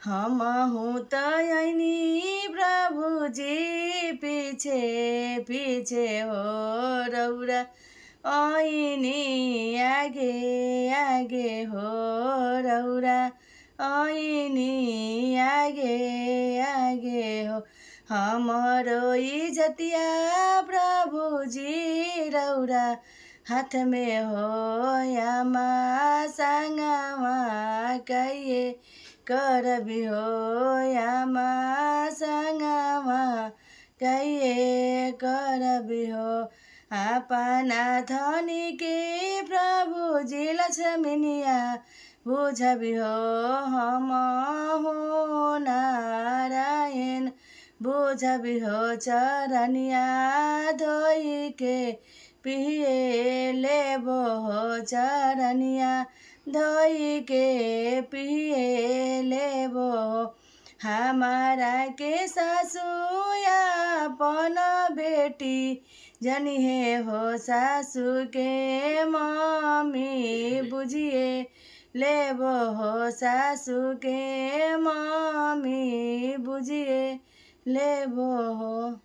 हम हूँ तो ऐनी प्रभु जी पीछे पीछे हो रौरा ऐनी आगे आगे हो रौरा ऐनी आगे आगे हो हमारो इज्जतिया प्रभु जी रौरा हाथ में हो यामा संगमा कहिए करबी हो यामा संगमा कहिए करबी हो अपना धनी के प्रभु जी लक्ष्मीनिया बुझबी हो हम हो नारायण बुझबी हो चरनिया धोई के पिए लेबो हो चरनिया धोई के पिए लेबो हमारा के सासू या अपन बेटी जनिहे हो सासू के मम्मी बुझिए लेबो हो सासू के मम्मी बुझिए लेबो हो।